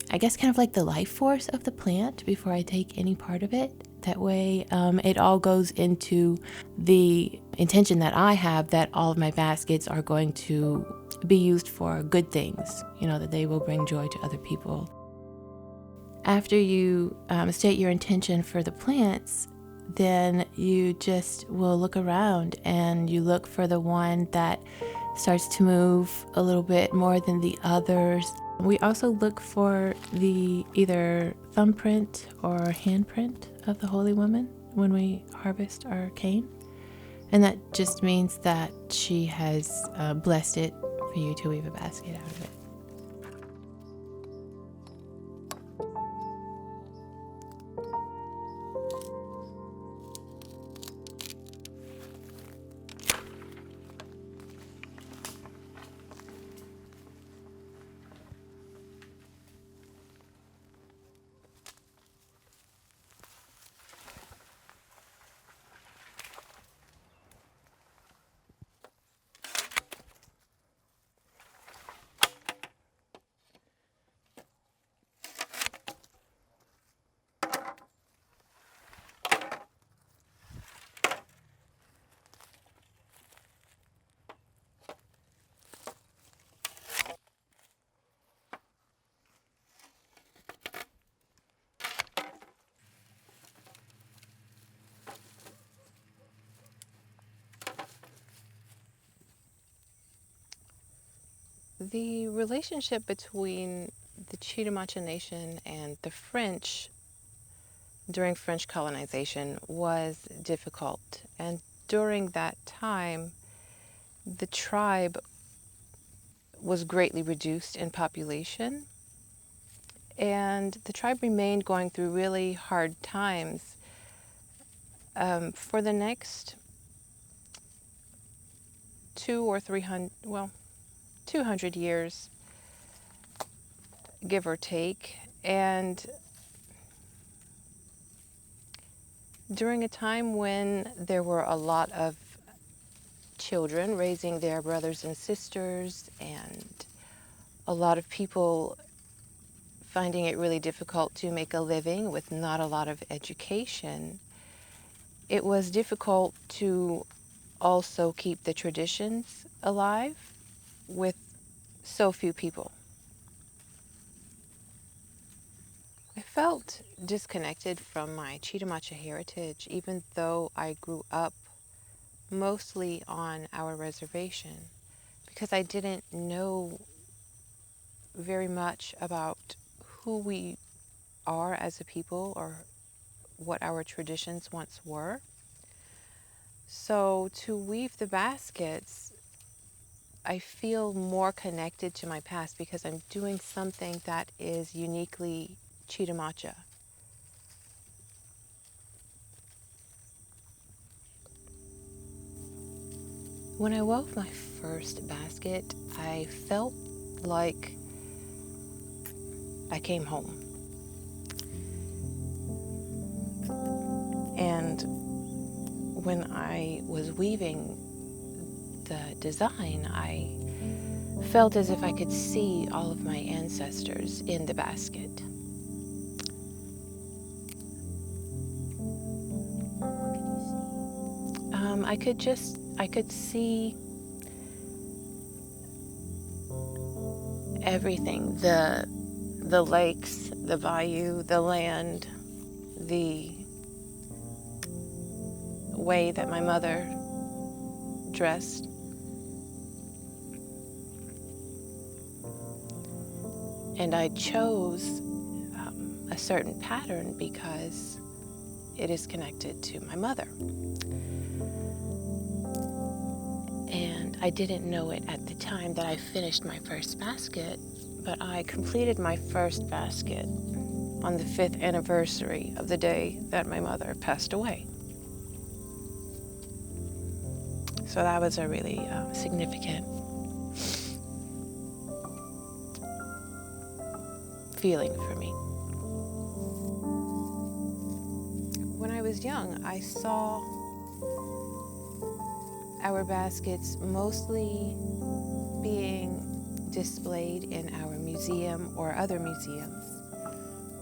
I guess, kind of like the life force of the plant before I take any part of it. That way, it all goes into the intention that I have that all of my baskets are going to be used for good things, that they will bring joy to other people. After you state your intention for the plants, then you just will look around and you look for the one that starts to move a little bit more than the others. We also look for the either thumbprint or handprint of the Holy Woman when we harvest our cane. And that just means that she has blessed it for you to weave a basket out of it. The relationship between the Chitimacha Nation and the French during French colonization was difficult. And during that time, the tribe was greatly reduced in population. And the tribe remained going through really hard times for the next 200 years, give or take. And during a time when there were a lot of children raising their brothers and sisters, and a lot of people finding it really difficult to make a living with not a lot of education, it was difficult to also keep the traditions alive with so few people. I felt disconnected from my Chitimacha heritage, even though I grew up mostly on our reservation, because I didn't know very much about who we are as a people or what our traditions once were. So to weave the baskets, I feel more connected to my past because I'm doing something that is uniquely Chitimacha. When I wove my first basket, I felt like I came home. And when I was weaving the design, I felt as if I could see all of my ancestors in the basket. I could see everything, the lakes, the bayou, the land, the way that my mother dressed. And I chose a certain pattern because it is connected to my mother. And I didn't know it at the time that I finished my first basket, but I completed my first basket on the 5th anniversary of the day that my mother passed away. So that was a really significant feeling for me. When I was young, I saw our baskets mostly being displayed in our museum or other museums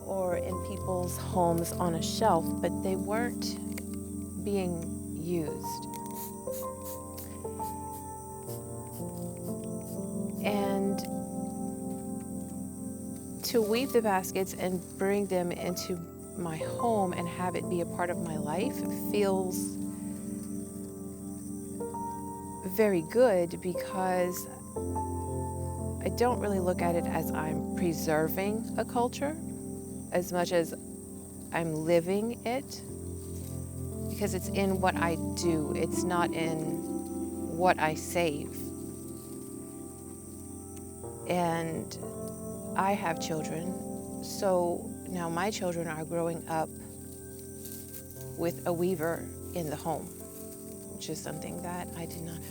or in people's homes on a shelf, but they weren't being used. And to weave the baskets and bring them into my home and have it be a part of my life feels very good, because I don't really look at it as I'm preserving a culture as much as I'm living it, because it's in what I do. It's not in what I save. And I have children, so now my children are growing up with a weaver in the home, which is something that I did not have.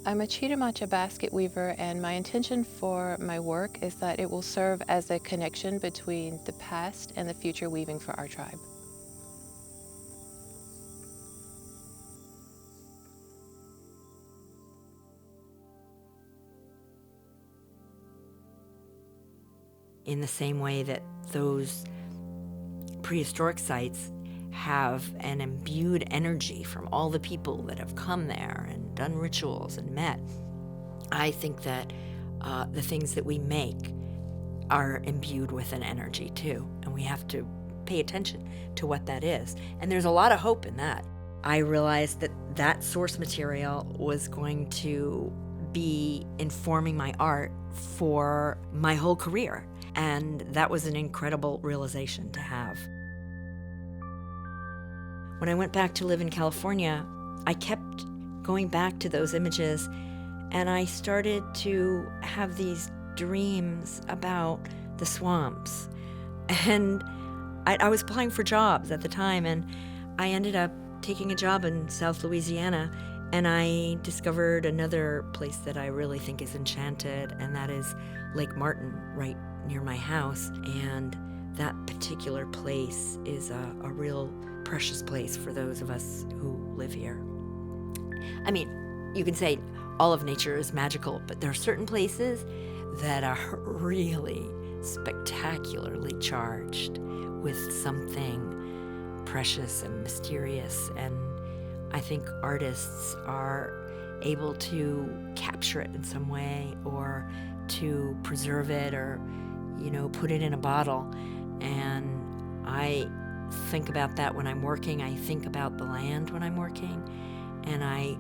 I'm a Chitimacha basket weaver, and my intention for my work is that it will serve as a connection between the past and the future weaving for our tribe. In the same way that those prehistoric sites have an imbued energy from all the people that have come there and done rituals and met, I think that the things that we make are imbued with an energy too, and we have to pay attention to what that is. And there's a lot of hope in that. I realized that that source material was going to be informing my art for my whole career, and that was an incredible realization to have. When I went back to live in California, I kept going back to those images, and I started to have these dreams about the swamps. And I was applying for jobs at the time, and I ended up taking a job in South Louisiana, and I discovered another place that I really think is enchanted, and that is Lake Martin, right near my house. And that particular place is a real precious place for those of us who live here. I mean, you can say all of nature is magical, but there are certain places that are really spectacularly charged with something precious and mysterious, and I think artists are able to capture it in some way, or to preserve it, or, you know, put it in a bottle. And I think about that when I'm working. I think about the land when I'm working, and I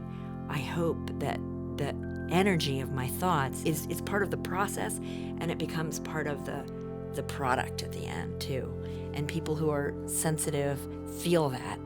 hope that the energy of my thoughts is part of the process, and it becomes part of the product at the end too. And people who are sensitive feel that.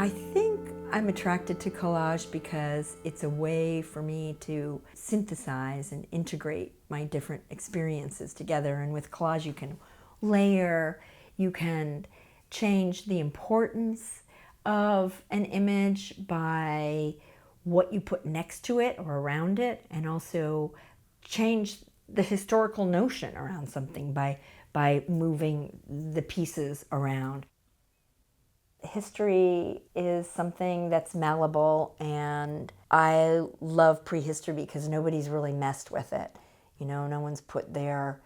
I think I'm attracted to collage because it's a way for me to synthesize and integrate my different experiences together. And with collage, you can layer, you can change the importance of an image by what you put next to it or around it, and also change the historical notion around something by moving the pieces around. History is something that's malleable, and I love prehistory because nobody's really messed with it. You know, no one's put their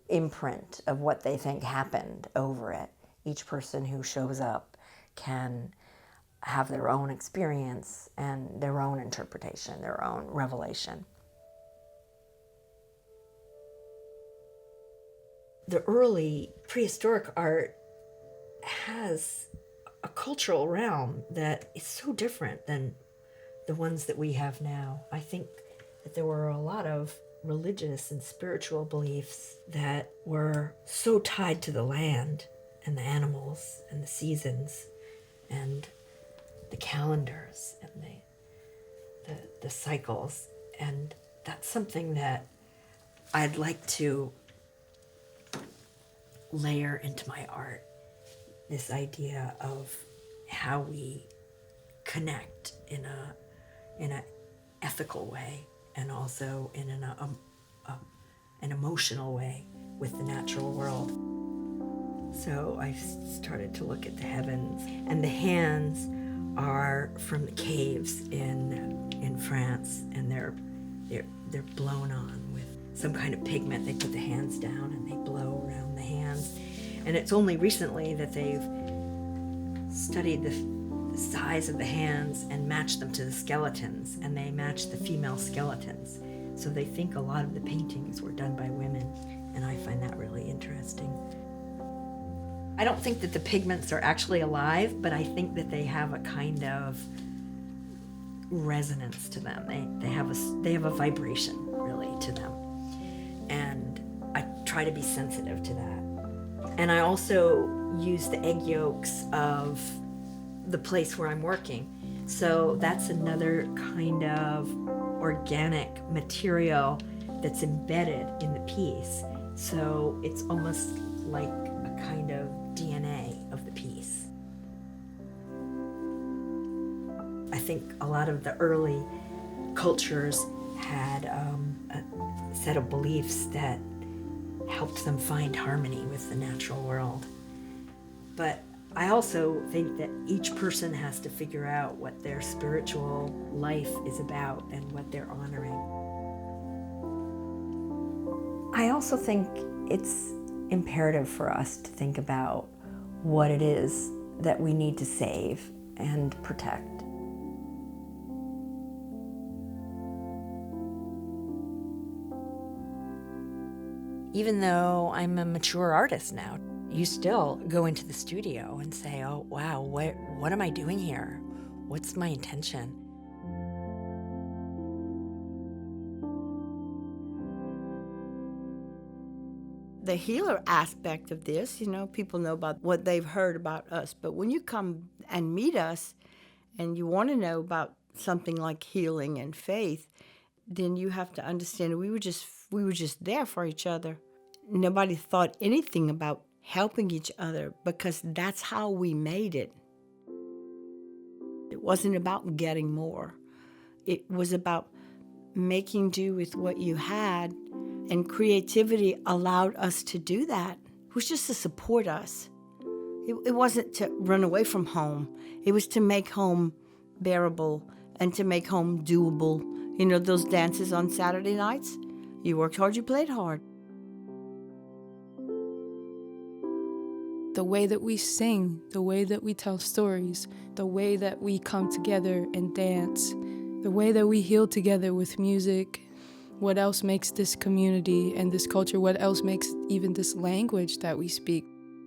imprint of what they think happened over it. Each person who shows up can have their own experience and their own interpretation, their own revelation. The early prehistoric art has a cultural realm that is so different than the ones that we have now. I think that there were a lot of religious and spiritual beliefs that were so tied to the land and the animals and the seasons and the calendars and the cycles. And that's something that I'd like to layer into my art. This idea of how we connect in an ethical way, and also in an emotional way with the natural world. So I started to look at the heavens, and the hands are from the caves in France, and they're blown on with some kind of pigment. They put the hands down and they blow around the hands. And it's only recently that they've studied the the size of the hands and match them to the skeletons, and they match the female skeletons. So they think a lot of the paintings were done by women, and I find that really interesting. I don't think that the pigments are actually alive, but I think that they have a kind of resonance to them. They have a vibration, really, to them. And I try to be sensitive to that. And I also use the egg yolks of the place where I'm working. So that's another kind of organic material that's embedded in the piece. So it's almost like a kind of DNA of the piece. I think a lot of the early cultures had a set of beliefs that helped them find harmony with the natural world. But I also think that each person has to figure out what their spiritual life is about and what they're honoring. I also think it's imperative for us to think about what it is that we need to save and protect. Even though I'm a mature artist now, you still go into the studio and say, oh, wow, what am I doing here? What's my intention? The healer aspect of this, people know about what they've heard about us, but when you come and meet us and you want to know about something like healing and faith, then you have to understand we were just there for each other. Nobody thought anything about helping each other because that's how we made it. It wasn't about getting more. It was about making do with what you had, and creativity allowed us to do that. It was just to support us. It wasn't to run away from home. It was to make home bearable and to make home doable. Those dances on Saturday nights, you worked hard, you played hard. The way that we sing, the way that we tell stories, the way that we come together and dance, the way that we heal together with music. What else makes this community and this culture, what else makes even this language that we speak?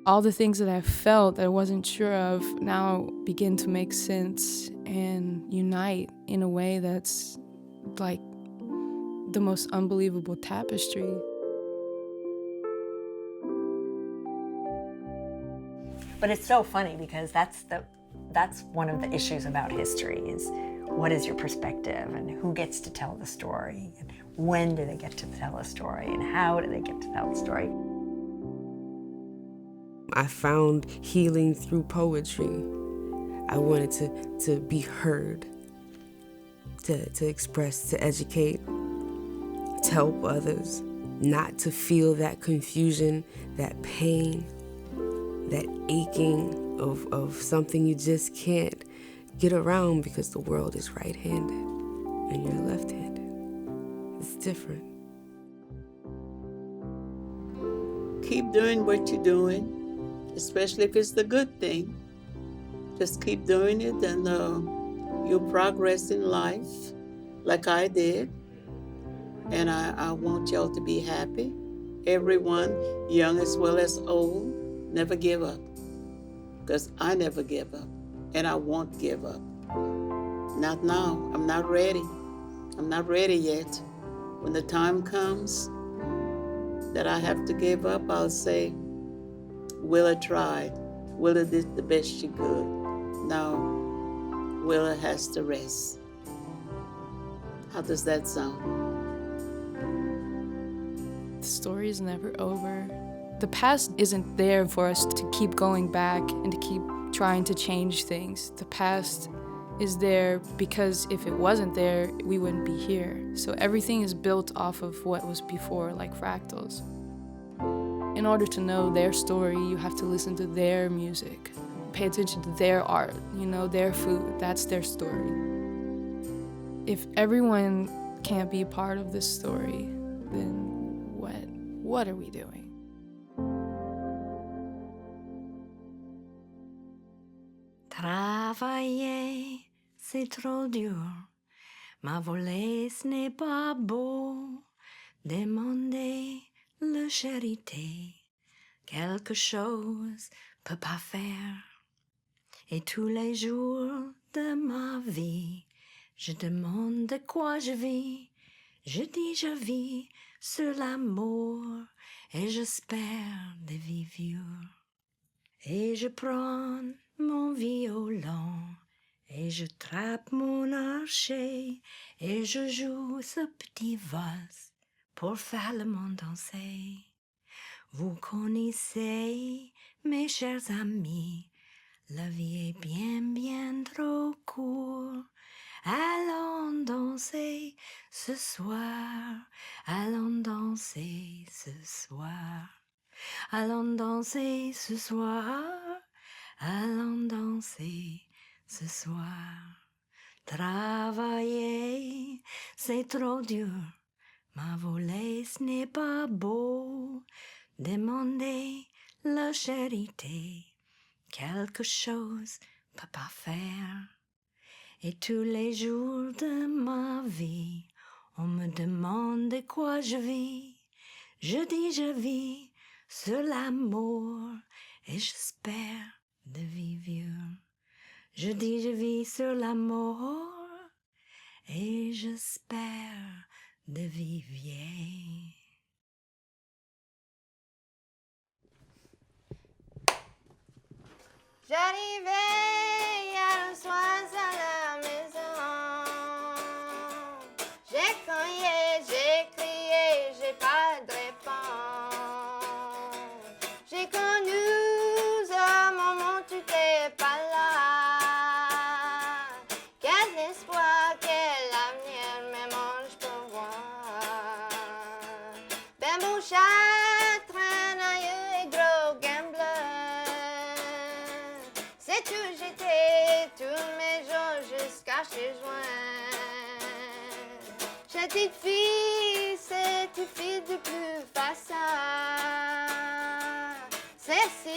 All the things that I felt that I wasn't sure of now begin to make sense and unite in a way that's like the most unbelievable tapestry. But it's so funny because that's one of the issues about history is what is your perspective and who gets to tell the story and when do they get to tell a story and how do they get to tell the story. I found healing through poetry. I wanted to be heard, to express, to educate, to help others, not to feel that confusion, that pain, that aching of something you just can't get around because the world is right-handed and you're left-handed. It's different. Keep doing what you're doing, especially if it's the good thing. Just keep doing it and you'll progress in life like I did. And I want y'all to be happy. Everyone, young as well as old, never give up. Because I never give up. And I won't give up. Not now. I'm not ready. I'm not ready yet. When the time comes that I have to give up, I'll say, Willa tried. Willa did the best she could. Now, Willa has to rest. How does that sound? The story is never over. The past isn't there for us to keep going back and to keep trying to change things. The past is there because if it wasn't there, we wouldn't be here. So everything is built off of what was before, like fractals. In order to know their story, you have to listen to their music, pay attention to their art, their food. That's their story. If everyone can't be a part of this story, then what are we doing? That Travailler, c'est trop dur. Ma volée, ce n'est pas beau. Demander la charité, quelque chose peut pas faire. Et tous les jours de ma vie, je demande de quoi je vis. Je dis je vis sur l'amour et j'espère de vivre. Et je prends mon violon et je trappe mon archer et je joue ce petit valse pour faire le monde danser. Vous connaissez, mes chers amis, la vie est bien, bien trop courte. Allons danser ce soir, allons danser ce soir. Allons danser ce soir, allons danser ce soir. Travailler, c'est trop dur. Ma volée, ce n'est pas beau. Demander la charité, quelque chose peut pas faire. Et tous les jours de ma vie, on me demande de quoi je vis. Je dis je vis sur l'amour et j'espère de vivre. Je dis je vis sur l'amour et j'espère de vivre. J'arrivais hier soir à la maison. J'ai cogné, j'ai crié, j'ai pas de réponse. J'ai connu un moment tu t'es pas là. Quel espoir, quel avenir, mais mange pour voir. Ben mon chat traîne ailleurs et gros gambler. C'est tout, j'étais tous mes jours jusqu'à chez Juliane. Petite fille, c'est une fille de plus façon. C'est si